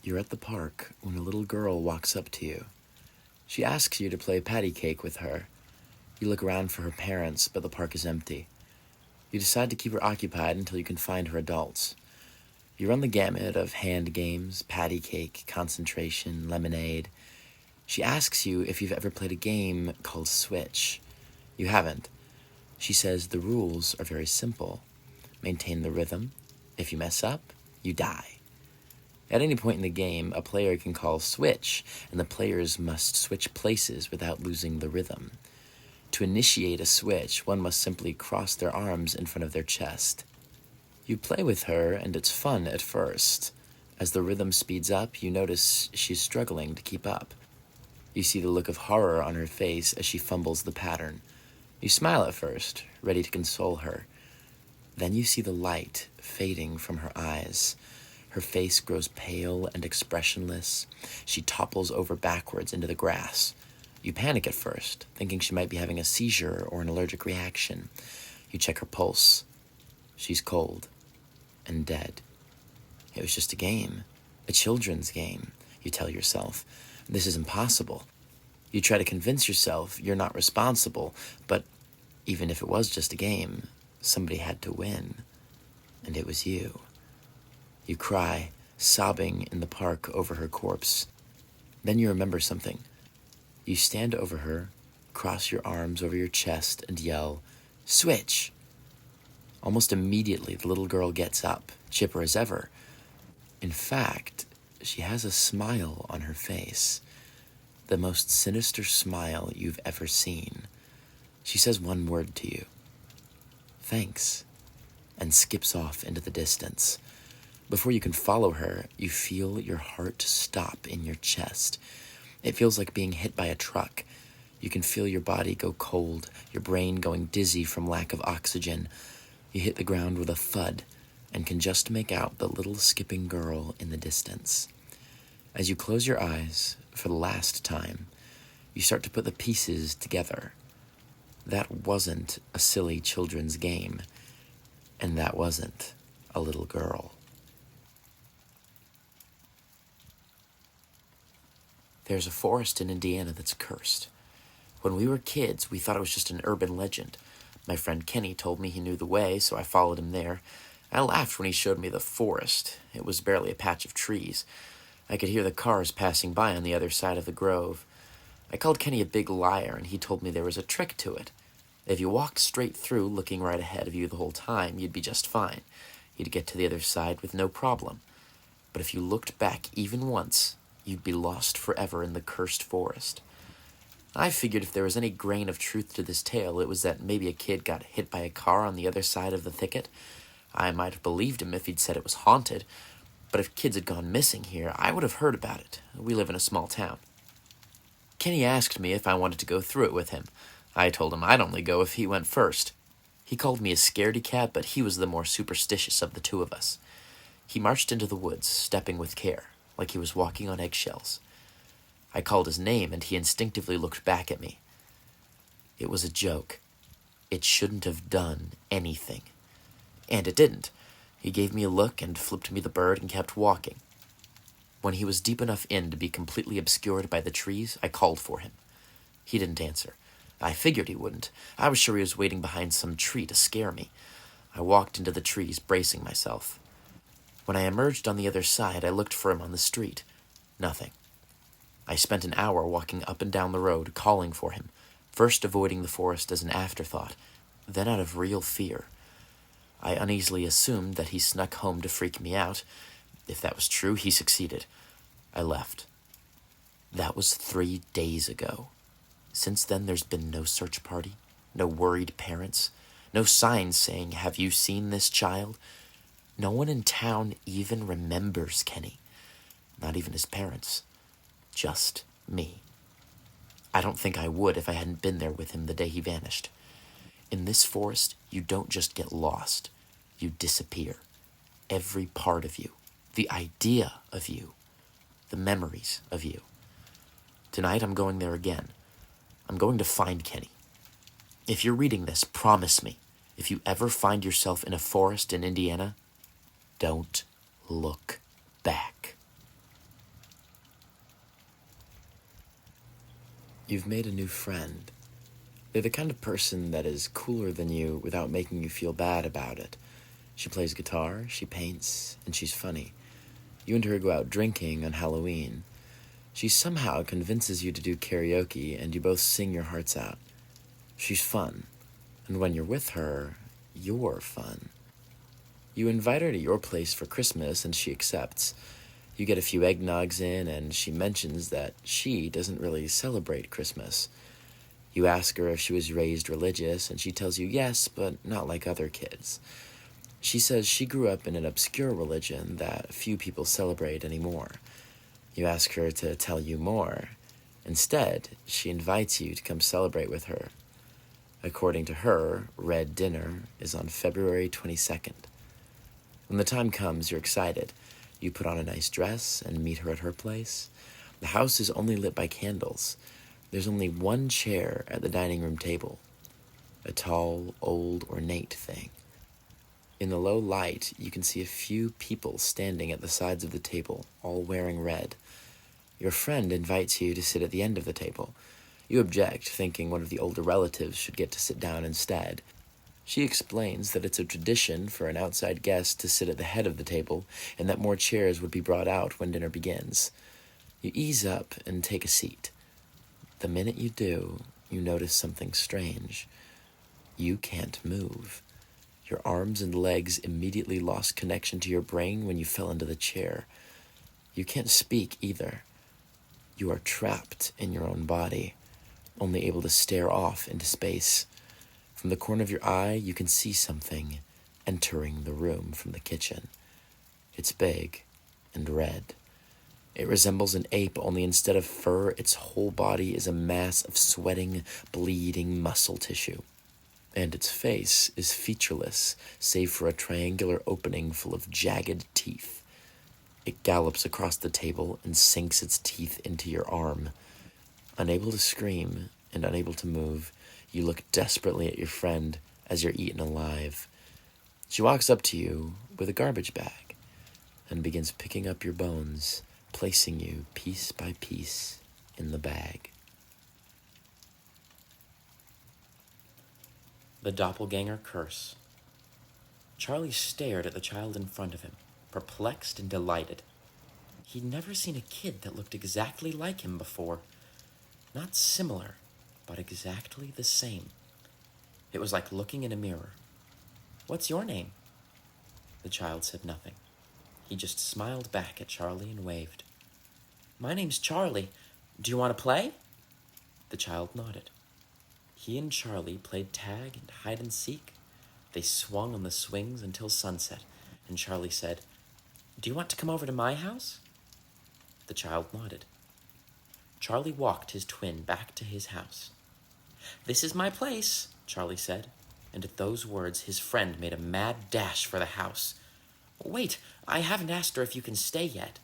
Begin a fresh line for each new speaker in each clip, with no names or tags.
You're at the park when a little girl walks up to you. She asks you to play patty cake with her. You look around for her parents, but the park is empty. You decide to keep her occupied until you can find her adults. You run the gamut of hand games, patty cake, concentration, lemonade. She asks you if you've ever played a game called Switch. You haven't. She says the rules are very simple. Maintain the rhythm. If you mess up, you die. At any point in the game, a player can call switch, and the players must switch places without losing the rhythm. To initiate a switch, one must simply cross their arms in front of their chest. You play with her, and it's fun at first. As the rhythm speeds up, you notice she's struggling to keep up. You see the look of horror on her face as she fumbles the pattern. You smile at first, ready to console her. Then you see the light fading from her eyes. Her face grows pale and expressionless. She topples over backwards into the grass. You panic at first, thinking she might be having a seizure or an allergic reaction. You check her pulse. She's cold and dead. It was just a game, a children's game, you tell yourself. This is impossible. You try to convince yourself you're not responsible, but even if it was just a game, somebody had to win, and it was you. You cry, sobbing in the park over her corpse. Then you remember something. You stand over her, cross your arms over your chest, and yell, "Switch!" Almost immediately, the little girl gets up, chipper as ever. In fact, she has a smile on her face, the most sinister smile you've ever seen. She says one word to you, "Thanks," and skips off into the distance. Before you can follow her, you feel your heart stop in your chest. It feels like being hit by a truck. You can feel your body go cold, your brain going dizzy from lack of oxygen. You hit the ground with a thud and can just make out the little skipping girl in the distance. As you close your eyes for the last time, you start to put the pieces together. That wasn't a silly children's game, and that wasn't a little girl. There's a forest in Indiana that's cursed. When we were kids, we thought it was just an urban legend. My friend Kenny told me he knew the way, so I followed him there. I laughed when he showed me the forest. It was barely a patch of trees. I could hear the cars passing by on the other side of the grove. I called Kenny a big liar, and he told me there was a trick to it. If you walked straight through, looking right ahead of you the whole time, you'd be just fine. You'd get to the other side with no problem. But if you looked back even once, you'd be lost forever in the cursed forest. I figured if there was any grain of truth to this tale, it was that maybe a kid got hit by a car on the other side of the thicket. I might have believed him if he'd said it was haunted, but if kids had gone missing here, I would have heard about it. We live in a small town. Kenny asked me if I wanted to go through it with him. I told him I'd only go if he went first. He called me a scaredy cat, but he was the more superstitious of the two of us. He marched into the woods, stepping with care, like he was walking on eggshells. I called his name, and he instinctively looked back at me. It was a joke. It shouldn't have done anything. And it didn't. He gave me a look and flipped me the bird and kept walking. When he was deep enough in to be completely obscured by the trees, I called for him. He didn't answer. I figured he wouldn't. I was sure he was waiting behind some tree to scare me. I walked into the trees, bracing myself. When I emerged on the other side, I looked for him on the street. Nothing. I spent an hour walking up and down the road, calling for him, first avoiding the forest as an afterthought, then out of real fear. I uneasily assumed that he snuck home to freak me out. If that was true, he succeeded. I left. That was 3 days ago. Since then, there's been no search party, no worried parents, no signs saying, "Have you seen this child?" No one in town even remembers Kenny. Not even his parents. Just me. I don't think I would if I hadn't been there with him the day he vanished. In this forest, you don't just get lost. You disappear. Every part of you. The idea of you. The memories of you. Tonight, I'm going there again. I'm going to find Kenny. If you're reading this, promise me, if you ever find yourself in a forest in Indiana, don't look back. You've made a new friend. They're the kind of person that is cooler than you without making you feel bad about it. She plays guitar, she paints, and she's funny. You and her go out drinking on Halloween. She somehow convinces you to do karaoke, and you both sing your hearts out. She's fun, and when you're with her, you're fun. You invite her to your place for Christmas, and she accepts. You get a few eggnogs in, and she mentions that she doesn't really celebrate Christmas. You ask her if she was raised religious, and she tells you yes, but not like other kids. She says she grew up in an obscure religion that few people celebrate anymore. You ask her to tell you more. Instead, she invites you to come celebrate with her. According to her, Red Dinner is on February 22nd. When the time comes, you're excited. You put on a nice dress and meet her at her place. The house is only lit by candles. There's only one chair at the dining room table, a tall, old, ornate thing. In the low light, you can see a few people standing at the sides of the table, all wearing red. Your friend invites you to sit at the end of the table. You object, thinking one of the older relatives should get to sit down instead. She explains that it's a tradition for an outside guest to sit at the head of the table, and that more chairs would be brought out when dinner begins. You ease up and take a seat. The minute you do, you notice something strange. You can't move. Your arms and legs immediately lost connection to your brain when you fell into the chair. You can't speak either. You are trapped in your own body, only able to stare off into space. From the corner of your eye, you can see something entering the room from the kitchen. It's big and red. It resembles an ape, only instead of fur, its whole body is a mass of sweating, bleeding muscle tissue. And its face is featureless, save for a triangular opening full of jagged teeth. It gallops across the table and sinks its teeth into your arm. Unable to scream and unable to move, you look desperately at your friend as you're eaten alive. She walks up to you with a garbage bag and begins picking up your bones, placing you piece by piece in the bag. The Doppelganger Curse. Charlie stared at the child in front of him, perplexed and delighted. He'd never seen a kid that looked exactly like him before. Not similar, but exactly the same. It was like looking in a mirror. "What's your name?" The child said nothing. He just smiled back at Charlie and waved. "My name's Charlie. Do you want to play?" The child nodded. He and Charlie played tag and hide and seek. They swung on the swings until sunset, and Charlie said, "Do you want to come over to my house?" The child nodded. Charlie walked his twin back to his house. "This is my place," Charlie said, and at those words his friend made a mad dash for the house. "Wait, I haven't asked her if you can stay yet."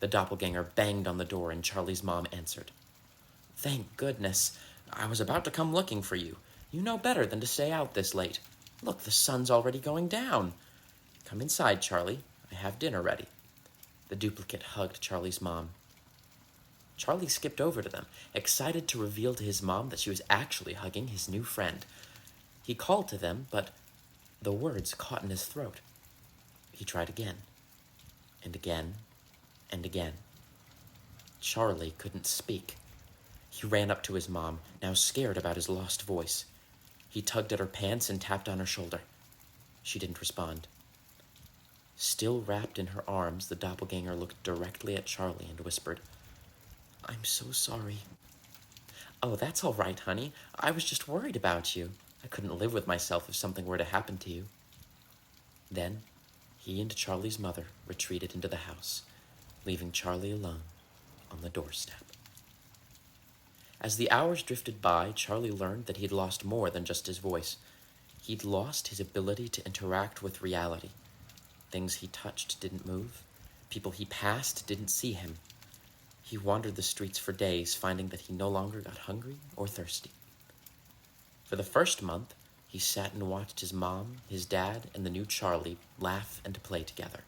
The doppelganger banged on the door and Charlie's mom answered. "Thank goodness. I was about to come looking for you. You know better than to stay out this late. Look, the sun's already going down. Come inside, Charlie. I have dinner ready." The duplicate hugged Charlie's mom. Charlie skipped over to them, excited to reveal to his mom that she was actually hugging his new friend. He called to them, but the words caught in his throat. He tried again, and again, and again. Charlie couldn't speak. He ran up to his mom, now scared about his lost voice. He tugged at her pants and tapped on her shoulder. She didn't respond. Still wrapped in her arms, the doppelganger looked directly at Charlie and whispered, "I'm so sorry." "Oh, that's all right, honey. I was just worried about you. I couldn't live with myself if something were to happen to you." Then he and Charlie's mother retreated into the house, leaving Charlie alone on the doorstep. As the hours drifted by, Charlie learned that he'd lost more than just his voice. He'd lost his ability to interact with reality. Things he touched didn't move. People he passed didn't see him. He wandered the streets for days, finding that he no longer got hungry or thirsty. For the first month, he sat and watched his mom, his dad, and the new Charlie laugh and play together.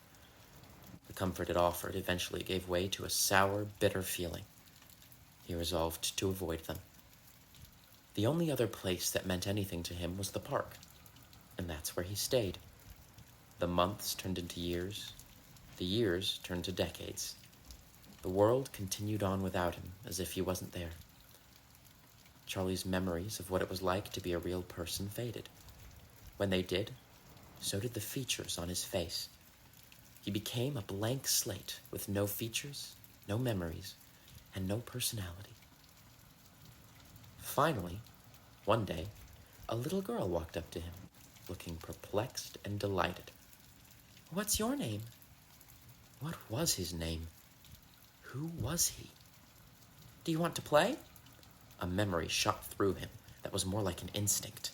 The comfort it offered eventually gave way to a sour, bitter feeling. He resolved to avoid them. The only other place that meant anything to him was the park, and that's where he stayed. The months turned into years. The years turned to decades. The world continued on without him, as if he wasn't there. Charlie's memories of what it was like to be a real person faded. When they did, so did the features on his face. He became a blank slate with no features, no memories, and no personality. Finally, one day, a little girl walked up to him, looking perplexed and delighted. "What's your name?" What was his name? Who was he? "Do you want to play?" A memory shot through him that was more like an instinct,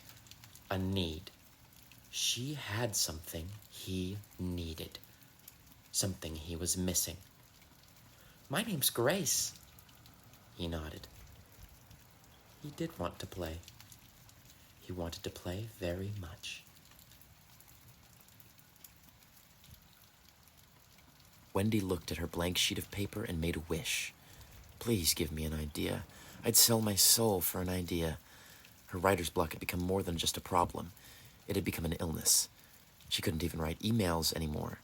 a need. She had something he needed, something he was missing. "My name's Grace." He nodded. He did want to play. He wanted to play very much. Wendy looked at her blank sheet of paper and made a wish. Please give me an idea. I'd sell my soul for an idea. Her writer's block had become more than just a problem. It had become an illness. She couldn't even write emails anymore.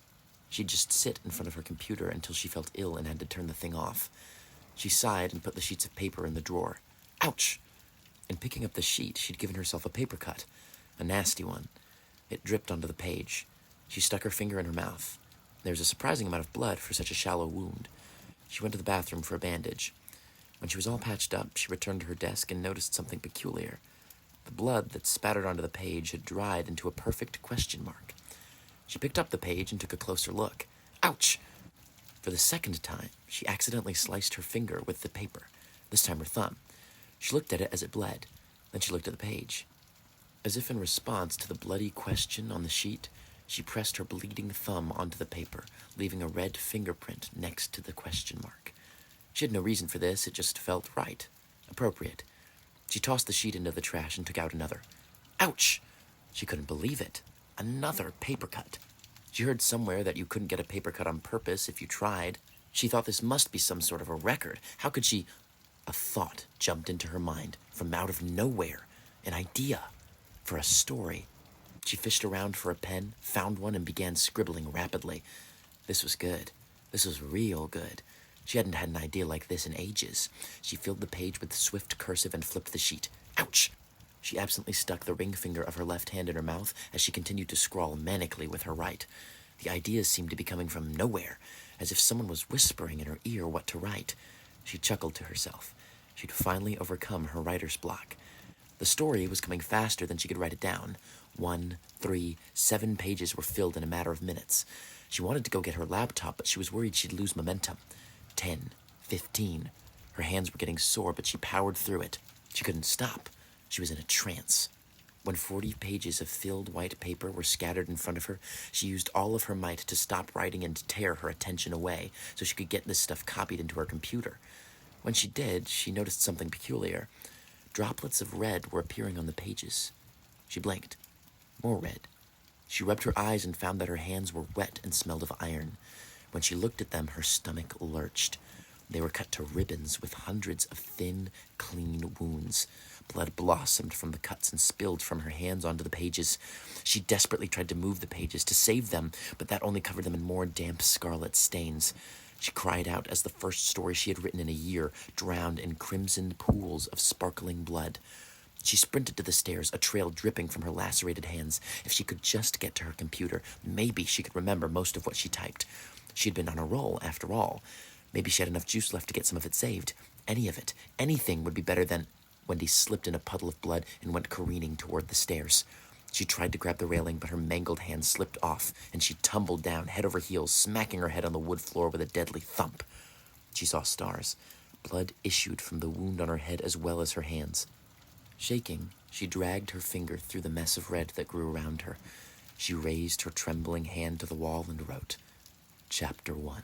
She'd just sit in front of her computer until she felt ill and had to turn the thing off. She sighed and put the sheets of paper in the drawer. Ouch! In picking up the sheet, she'd given herself a paper cut, a nasty one. It dripped onto the page. She stuck her finger in her mouth. There was a surprising amount of blood for such a shallow wound. She went to the bathroom for a bandage. When she was all patched up, she returned to her desk and noticed something peculiar. The blood that spattered onto the page had dried into a perfect question mark. She picked up the page and took a closer look. Ouch! For the second time, she accidentally sliced her finger with the paper, this time her thumb. She looked at it as it bled. Then she looked at the page. As if in response to the bloody question on the sheet, she pressed her bleeding thumb onto the paper, leaving a red fingerprint next to the question mark. She had no reason for this, it just felt right, appropriate. She tossed the sheet into the trash and took out another. Ouch! She couldn't believe it. Another paper cut. She heard somewhere that you couldn't get a paper cut on purpose if you tried. She thought this must be some sort of a record. How could she... A thought jumped into her mind from out of nowhere. An idea for a story. She fished around for a pen, found one, and began scribbling rapidly. This was good. This was real good. She hadn't had an idea like this in ages. She filled the page with swift cursive and flipped the sheet. Ouch! She absently stuck the ring finger of her left hand in her mouth as she continued to scrawl manically with her right. The ideas seemed to be coming from nowhere, as if someone was whispering in her ear what to write. She chuckled to herself. She'd finally overcome her writer's block. The story was coming faster than she could write it down. 1, 3, 7 pages were filled in a matter of minutes. She wanted to go get her laptop, but she was worried she'd lose momentum. 10, 15. Her hands were getting sore, but she powered through it. She couldn't stop. She was in a trance. When 40 pages of filled white paper were scattered in front of her, she used all of her might to stop writing and to tear her attention away so she could get this stuff copied into her computer. When she did, she noticed something peculiar. Droplets of red were appearing on the pages. She blinked. More red. She rubbed her eyes and found that her hands were wet and smelled of iron. When she looked at them, her stomach lurched. They were cut to ribbons with hundreds of thin, clean wounds. Blood blossomed from the cuts and spilled from her hands onto the pages. She desperately tried to move the pages, to save them, but that only covered them in more damp scarlet stains. She cried out as the first story she had written in a year drowned in crimson pools of sparkling blood. She sprinted to the stairs, a trail dripping from her lacerated hands. If she could just get to her computer, maybe she could remember most of what she typed. She had been on a roll, after all. Maybe she had enough juice left to get some of it saved. Any of it. Anything would be better than... Wendy slipped in a puddle of blood and went careening toward the stairs. She tried to grab the railing, but her mangled hand slipped off, and she tumbled down, head over heels, smacking her head on the wood floor with a deadly thump. She saw stars. Blood issued from the wound on her head as well as her hands. Shaking, she dragged her finger through the mess of red that grew around her. She raised her trembling hand to the wall and wrote, Chapter 1.